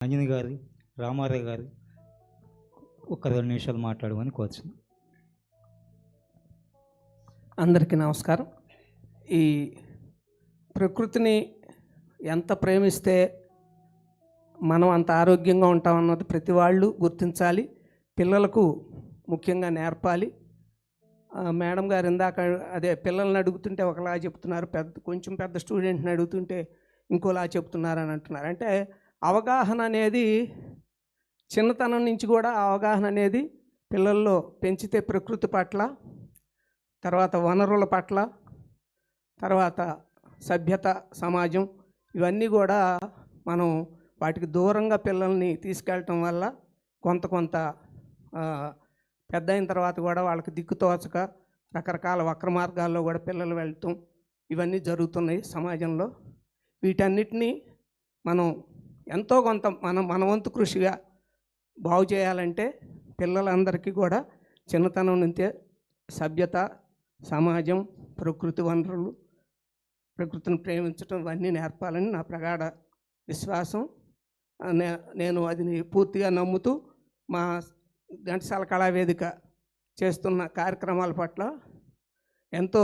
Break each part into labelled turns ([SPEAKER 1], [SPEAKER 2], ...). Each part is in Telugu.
[SPEAKER 1] అంజని గారు, రామారావు గారు ఒక 2 నిమిషాలు మాట్లాడమని కోరుచున్నాను.
[SPEAKER 2] అందరికీ నమస్కారం. ఈ ప్రకృతిని ఎంత ప్రేమిస్తే మనం అంత ఆరోగ్యంగా ఉంటామన్నది ప్రతి వాళ్ళు గుర్తించాలి, పిల్లలకు ముఖ్యంగా నేర్పాలి. మేడం గారు ఇందాక అదే పిల్లల్ని అడుగుతుంటే ఒకలా చెప్తున్నారు, కొంచెం పెద్ద స్టూడెంట్ని అడుగుతుంటే ఇంకోలా చెప్తున్నారని అంటున్నారు. అంటే అవగాహన అనేది చిన్నతనం నుంచి కూడా అవగాహన అనేది పిల్లల్లో పెంచితే ప్రకృతి పట్ల, తర్వాత వనరుల పట్ల, తర్వాత సభ్యత, సమాజం, ఇవన్నీ కూడా మనం వాటికి దూరంగా పిల్లల్ని తీసుకెళ్ళటం వల్ల కొంత పెద్ద అయిన తర్వాత కూడా వాళ్ళకి దిక్కుతోచక రకరకాల వక్ర మార్గాల్లో కూడా పిల్లలు వెళ్తాం, ఇవన్నీ జరుగుతున్నాయి సమాజంలో. వీటన్నిటినీ మనం ఎంతో కొంత మన వంతు కృషిగా బాగు చేయాలంటే పిల్లలందరికీ కూడా చిన్నతనం నుంచే సభ్యత, సమాజం, ప్రకృతి వనరులు, ప్రకృతిని ప్రేమించడం ఇవన్నీ నేర్పాలని నా ప్రగాఢ విశ్వాసం. నేను అది పూర్తిగా నమ్ముతూ మా ఘంటసాల కళావేదిక చేస్తున్న కార్యక్రమాల పట్ల ఎంతో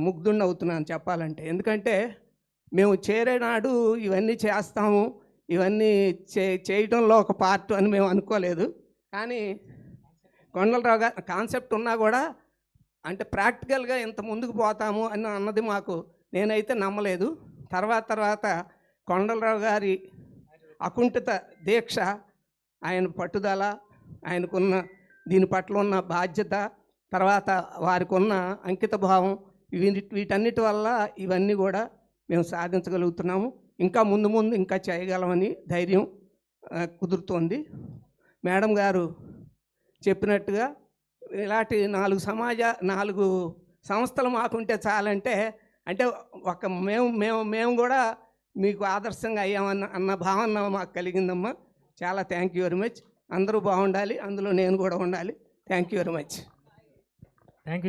[SPEAKER 2] ముగ్ధుడిని అవుతున్నాను చెప్పాలంటే. ఎందుకంటే మేము చేరేనాడు ఇవన్నీ చేస్తాము, ఇవన్నీ చేయడంలో ఒక పార్ట్ అని మేము అనుకోలేదు. కానీ కొండలరావు గారు కాన్సెప్ట్ ఉన్నా కూడా అంటే ప్రాక్టికల్గా ఇంత ముందుకు పోతాము అన్నది నేనైతే నమ్మలేదు. తర్వాత కొండలరావు గారి అకుంఠిత దీక్ష, ఆయన పట్టుదల, ఆయనకున్న దీని పట్ల ఉన్న బాధ్యత, తర్వాత వారికి ఉన్న అంకిత భావం, వీటన్నిటి వల్ల ఇవన్నీ కూడా మేము సాధించగలుగుతున్నాము. ఇంకా ముందు ఇంకా చేయగలమని ధైర్యం కుదురుతోంది. మేడం గారు చెప్పినట్టుగా ఇలాంటి 4 సంస్థలు మాకుంటే చాలంటే, అంటే మేము కూడా మీకు ఆదర్శంగా అయ్యామన్న భావన మాకు కలిగిందమ్మా. చాలా థ్యాంక్ యూ వెరీ మచ్. అందరూ బాగుండాలి, అందులో నేను కూడా ఉండాలి. Thank you very much.
[SPEAKER 3] Thank you.